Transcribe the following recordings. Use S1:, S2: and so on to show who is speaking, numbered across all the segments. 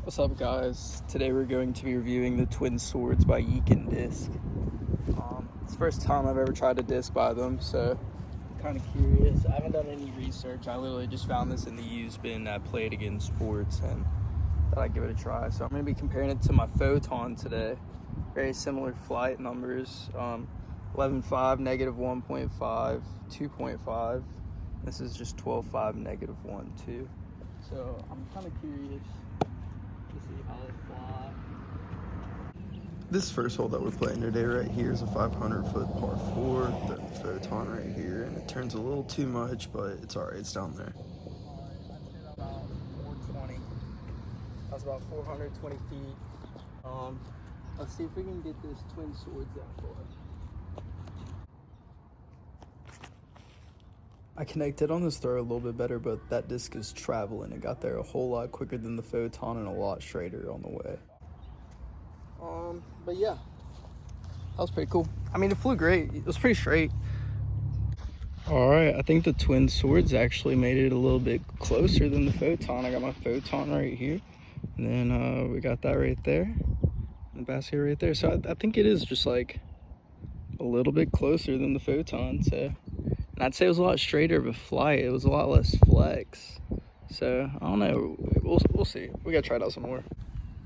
S1: What's up, guys? Today we're going to be reviewing the Twin Swords by Yikun disc. It's the first time I've ever tried a disc by them, so I'm kind of curious. I haven't done any research. I literally just found this in the used bin at Play It Again Sports and thought I'd give it a try. So I'm going to be comparing it to my Photon today. Very similar flight numbers. 11.5, negative 1.5, 2.5. This is just 12.5, negative 1, 2. So I'm kind of curious to see how they fly.
S2: This first hole that we're playing today right here is a 500-foot par 4. The Photon right here, and it turns a little too much, but it's alright, it's down there.
S1: I'd say about 420. That's about 420 feet. Let's see if we can get this Twin Swords that far. I connected on this throw a little bit better, but that disc is traveling. It got there a whole lot quicker than the Photon and a lot straighter on the way. But yeah, that was pretty cool. I mean, it flew great. It was pretty straight. All right, I think the Twin Swords actually made it a little bit closer than the Photon. I got my Photon right here, and then we got that right there, and the basket right there. So I think it is just like a little bit closer than the Photon. So, and I'd say it was a lot straighter of a flight. It was a lot less flex. So I don't know. We'll see. We gotta try it out some more.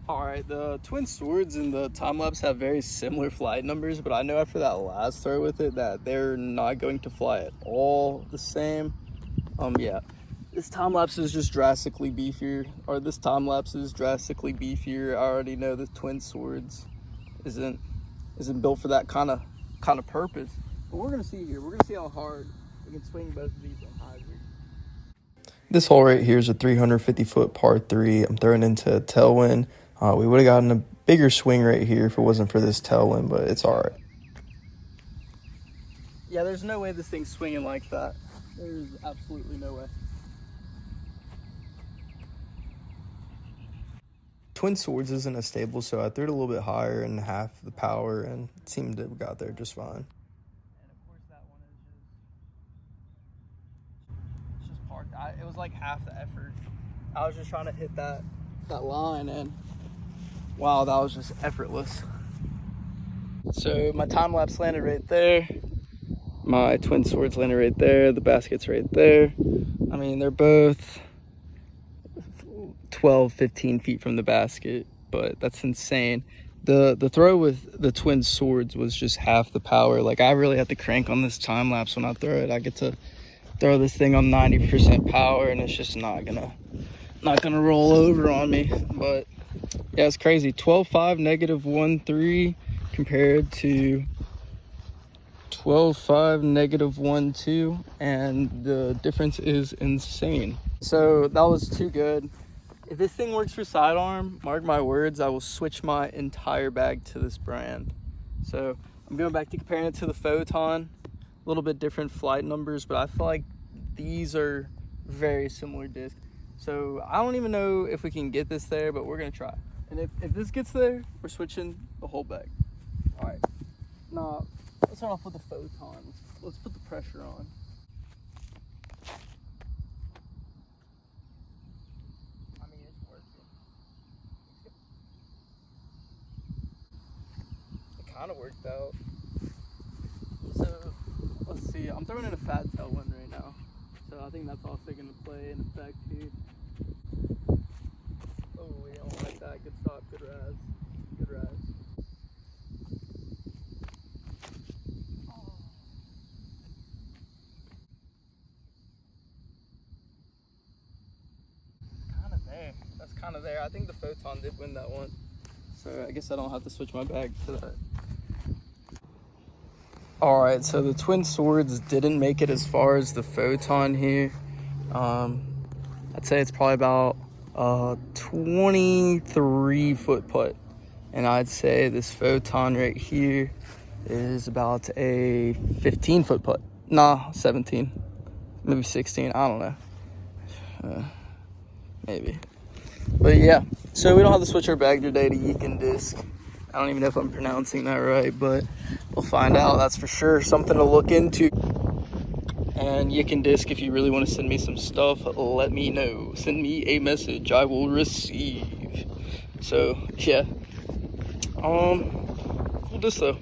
S1: All right, the Twin Swords and the time lapse have very similar flight numbers, but I know after that last throw with it that they're not going to fly at all the same. Yeah, this time lapse is just drastically beefier, or this time lapse is drastically beefier. I already know the Twin Swords isn't built for that kind of purpose. But we're gonna see here. We're gonna see how hard we can swing both of these on hyzer.
S2: This hole right here is a 350-foot par 3. I'm throwing into a tailwind. We would have gotten a bigger swing right here if it wasn't for this tailwind, but it's all right.
S1: Yeah, there's no way this thing's swinging like that. There's absolutely no way.
S2: Twin Swords isn't as stable, so I threw it a little bit higher and half the power, and it seemed to have got there just fine.
S1: And of course that one is just parked. It was like half the effort. I was just trying to hit that line, and wow, that was just effortless. So my time lapse landed right there. My Twin Swords landed right there. The basket's right there. I mean, they're both 12, 15 feet from the basket, but that's insane. The throw with the Twin Swords was just half the power. Like, I really have to crank on this time lapse when I throw it. I get to throw this thing on 90% power, and it's just not gonna roll over on me. But yeah, it's crazy. 12.5, negative 1.3 compared to 12.5, negative 1.2, and the difference is insane. So that was too good. If this thing works for sidearm, mark my words, I will switch my entire bag to this brand. So I'm going back to comparing it to the Photon. A little bit different flight numbers, but I feel like these are very similar discs. So I don't even know if we can get this there, but we're gonna try. And if this gets there, we're switching the whole bag. All right, now let's start off with the Photon. Let's put the pressure on. I mean, it's working. It kind of worked out. So let's see, I'm throwing in a fat tailwind right now. So I think that's also gonna play an effect here. Oh, we don't like that. Good stop, good raz. Good raz. Oh. Kind of there. That's kind of there. I think the Photon did win that one. So I guess I don't have to switch my bag to that. All right, so the Twin Swords didn't make it as far as the Photon here. I'd say it's probably about 23-foot putt. And I'd say this Photon right here is about a 15-foot putt. Nah, 17, maybe 16, I don't know. Maybe. But yeah, so we don't have to switch our bag today to Yikun disc. I don't even know if I'm pronouncing that right, but we'll find out. That's for sure. Something to look into. And Yikun disc, if you really want to send me some stuff, let me know. Send me a message. I will receive. So yeah, cool disc though.